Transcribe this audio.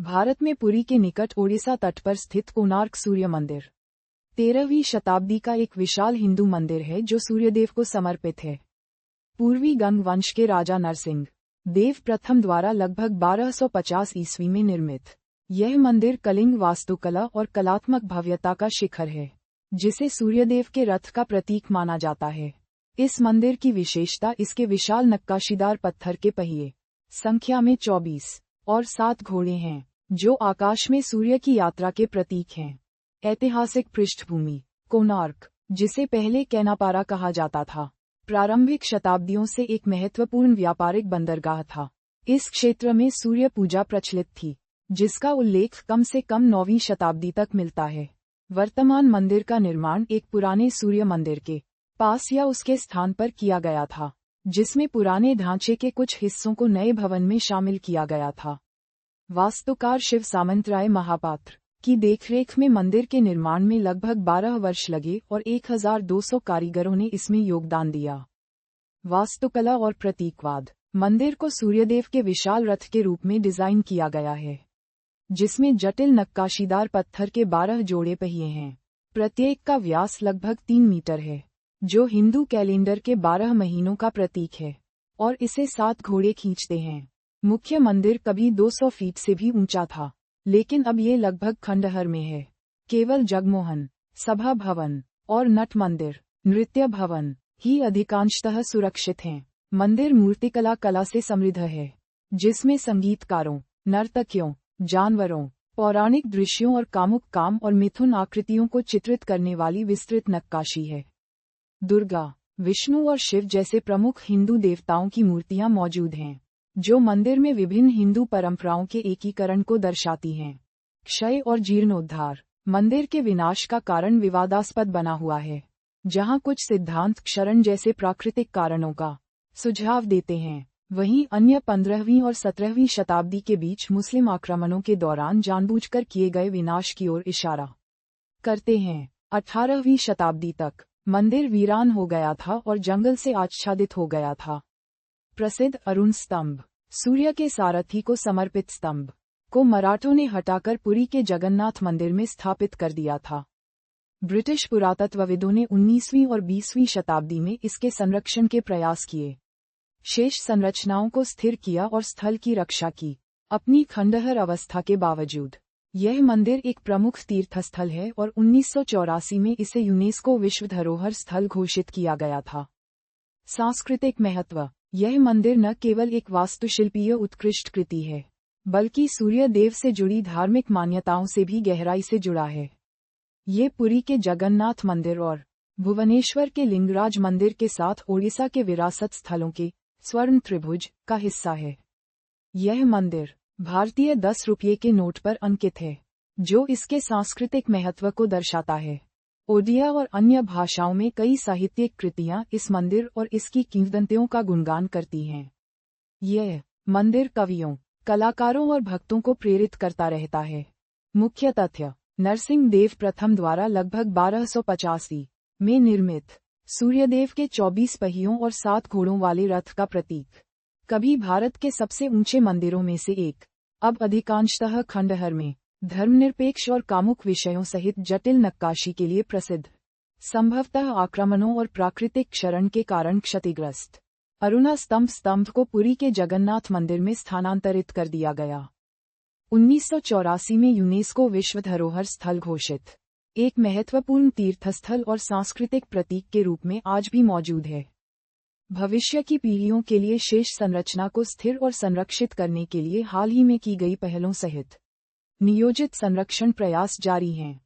भारत में पुरी के निकट ओडिशा तट पर स्थित कोणार्क सूर्य मंदिर 13वीं शताब्दी का एक विशाल हिंदू मंदिर है जो सूर्यदेव को समर्पित है। पूर्वी गंग वंश के राजा नरसिंह देव प्रथम द्वारा लगभग 1250 ईस्वी में निर्मित यह मंदिर कलिंग वास्तुकला और कलात्मक भव्यता का शिखर है, जिसे सूर्यदेव के रथ का प्रतीक माना जाता है। इस मंदिर की विशेषता इसके विशाल नक्काशीदार पत्थर के पहिए, संख्या में 24 और 7 घोड़े हैं, जो आकाश में सूर्य की यात्रा के प्रतीक हैं। ऐतिहासिक पृष्ठभूमि। कोणार्क, जिसे पहले केनापारा कहा जाता था, प्रारंभिक शताब्दियों से एक महत्वपूर्ण व्यापारिक बंदरगाह था। इस क्षेत्र में सूर्य पूजा प्रचलित थी, जिसका उल्लेख कम से कम 9वीं शताब्दी तक मिलता है। वर्तमान मंदिर का निर्माण एक पुराने सूर्य मंदिर के पास या उसके स्थान पर किया गया था, जिसमें पुराने ढांचे के कुछ हिस्सों को नए भवन में शामिल किया गया था। वास्तुकार शिव सामंतराय महापात्र की देखरेख में मंदिर के निर्माण में लगभग 12 वर्ष लगे और 1200 कारीगरों ने इसमें योगदान दिया। वास्तुकला और प्रतीकवाद। मंदिर को सूर्यदेव के विशाल रथ के रूप में डिजाइन किया गया है, जिसमें जटिल नक्काशीदार पत्थर के 12 जोड़े पहिए हैं। प्रत्येक का व्यास लगभग 3 मीटर है, जो हिंदू कैलेंडर के 12 महीनों का प्रतीक है, और इसे 7 घोड़े खींचते हैं। मुख्य मंदिर कभी 200 फीट से भी ऊंचा था, लेकिन अब ये लगभग खंडहर में है। केवल जगमोहन, सभा भवन और नट मंदिर, नृत्य भवन ही अधिकांशतः सुरक्षित हैं। मंदिर मूर्तिकला कला से समृद्ध है, जिसमें संगीतकारों, नर्तकियों, जानवरों, पौराणिक दृश्यों और कामुक काम और मिथुन आकृतियों को चित्रित करने वाली विस्तृत नक्काशी है। दुर्गा, विष्णु और शिव जैसे प्रमुख हिंदू देवताओं की मूर्तियां मौजूद हैं, जो मंदिर में विभिन्न हिंदू परंपराओं के एकीकरण को दर्शाती हैं। क्षय और जीर्णोद्धार। मंदिर के विनाश का कारण विवादास्पद बना हुआ है, जहां कुछ सिद्धांत क्षरण जैसे प्राकृतिक कारणों का सुझाव देते हैं, वहीं अन्य 15वीं और 17वीं शताब्दी के बीच मुस्लिम आक्रमणों के दौरान जानबूझकर किए गए विनाश की ओर इशारा करते हैं। 18वीं शताब्दी तक मंदिर वीरान हो गया था और जंगल से आच्छादित हो गया था। प्रसिद्ध अरुण स्तंभ, सूर्य के सारथी को समर्पित स्तंभ, को मराठों ने हटाकर पुरी के जगन्नाथ मंदिर में स्थापित कर दिया था। ब्रिटिश पुरातत्वविदों ने 19वीं और 20वीं शताब्दी में इसके संरक्षण के प्रयास किए, शेष संरचनाओं को स्थिर किया और स्थल की रक्षा की। अपनी खंडहर अवस्था के बावजूद यह मंदिर एक प्रमुख तीर्थस्थल है और 1984 में इसे यूनेस्को विश्व धरोहर स्थल घोषित किया गया था। सांस्कृतिक महत्व। यह मंदिर न केवल एक वास्तुशिल्पीय उत्कृष्ट कृति है, बल्कि सूर्य देव से जुड़ी धार्मिक मान्यताओं से भी गहराई से जुड़ा है। ये पुरी के जगन्नाथ मंदिर और भुवनेश्वर के लिंगराज मंदिर के साथ ओडिशा के विरासत स्थलों के स्वर्ण त्रिभुज का हिस्सा है। यह मंदिर भारतीय 10 रुपये के नोट पर अंकित है, जो इसके सांस्कृतिक महत्व को दर्शाता है। ओडिया और अन्य भाषाओं में कई साहित्यिक कृतियां इस मंदिर और इसकी किंवदंतियों का गुणगान करती हैं। यह मंदिर कवियों, कलाकारों और भक्तों को प्रेरित करता रहता है। मुख्य तथ्य। नरसिंह देव प्रथम द्वारा लगभग 1285 में निर्मित सूर्यदेव के 24 पहियों और 7 घोड़ों वाले रथ का प्रतीक, कभी भारत के सबसे ऊंचे मंदिरों में से एक, अब अधिकांशतः खंडहर में धर्मनिरपेक्ष और कामुक विषयों सहित जटिल नक्काशी के लिए प्रसिद्ध, संभवतः आक्रमणों और प्राकृतिक क्षरण के कारण क्षतिग्रस्त अरुणा स्तंभ को पुरी के जगन्नाथ मंदिर में स्थानांतरित कर दिया गया। 1984 में यूनेस्को विश्व धरोहर स्थल घोषित एक महत्वपूर्ण तीर्थस्थल और सांस्कृतिक प्रतीक के रूप में आज भी मौजूद है। भविष्य की पीढ़ियों के लिए शेष संरचना को स्थिर और संरक्षित करने के लिए हाल ही में की गई पहलों सहित नियोजित संरक्षण प्रयास जारी हैं।